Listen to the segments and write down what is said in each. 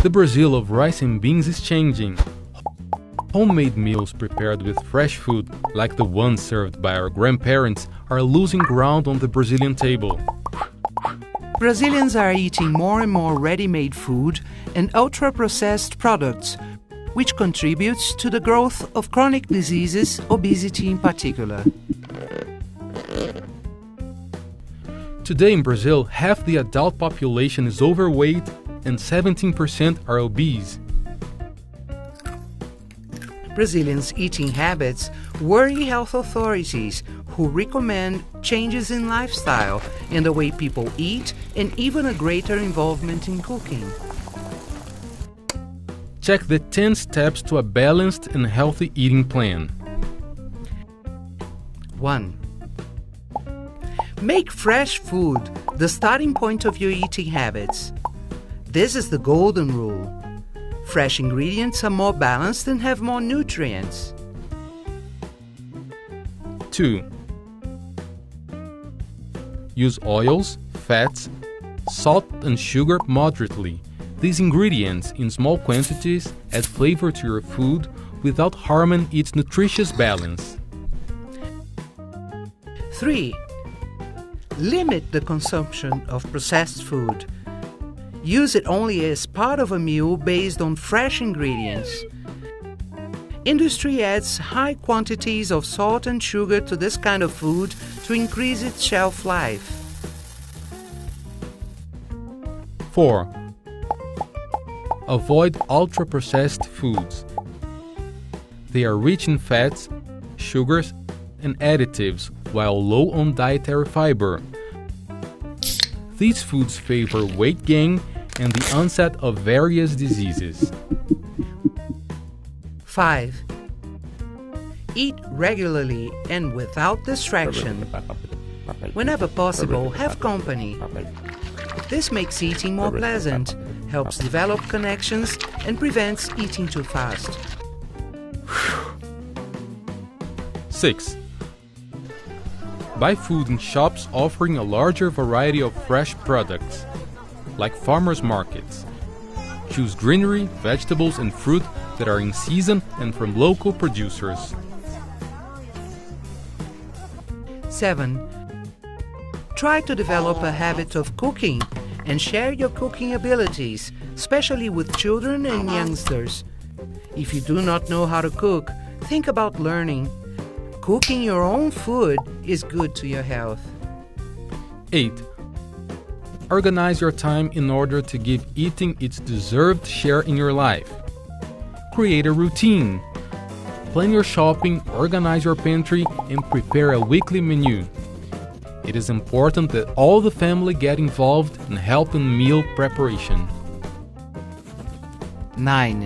The Brazil of rice and beans is changing. Homemade meals prepared with fresh food, like the ones served by our grandparents, are losing ground on the Brazilian table. Brazilians are eating more and more ready-made food and ultra-processed products, which contributes to the growth of chronic diseases, obesity in particular. Today in Brazil, half the adult population is overweight and 17% are obese. Brazilians' eating habits worry health authorities, who recommend changes in lifestyle, in the way people eat, and even a greater involvement in cooking. Check the 10 steps to a balanced and healthy eating plan. 1. Make fresh food the starting point of your eating habits. This is the golden rule. Fresh ingredients are more balanced and have more nutrients. 2. Use oils, fats, salt and sugar moderately. These ingredients in small quantities add flavor to your food without harming its nutritious balance. 3. Limit the consumption of processed food. Use it only as part of a meal based on fresh ingredients. Industry adds high quantities of salt and sugar to this kind of food to increase its shelf life. 4. Avoid ultra-processed foods. They are rich in fats, sugars, and additives, while low on dietary fiber. These foods favor weight gain and the onset of various diseases. 5. Eat regularly and without distraction. Whenever possible, have company. This makes eating more pleasant, helps develop connections, and prevents eating too fast. 6. Buy food in shops offering a larger variety of fresh products, like farmers' markets. Choose greenery, vegetables, and fruit that are in season and from local producers. 7. Try to develop a habit of cooking and share your cooking abilities, especially with children and youngsters. If you do not know how to cook, think about learning. Cooking your own food is good to your health. 8. Organize your time in order to give eating its deserved share in your life. Create a routine. Plan your shopping, organize your pantry, and prepare a weekly menu. It is important that all the family get involved and help in meal preparation. 9.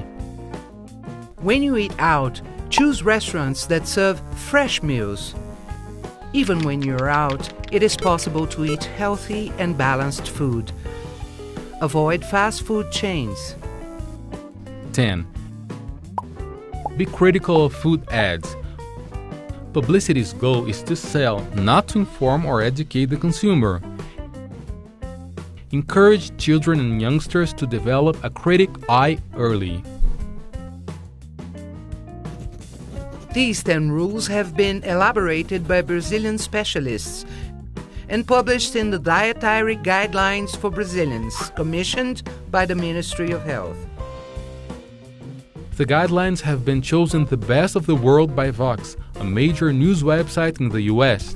When you eat out, choose restaurants that serve fresh meals. Even when you're out, it is possible to eat healthy and balanced food. Avoid fast food chains. 10. Be critical of food ads. Publicity's goal is to sell, not to inform or educate the consumer. Encourage children and youngsters to develop a critic eye early. These 10 rules have been elaborated by Brazilian specialists and published in the Dietary Guidelines for Brazilians, commissioned by the Ministry of Health. The guidelines have been chosen the best of the world by Vox, a major news website in the US.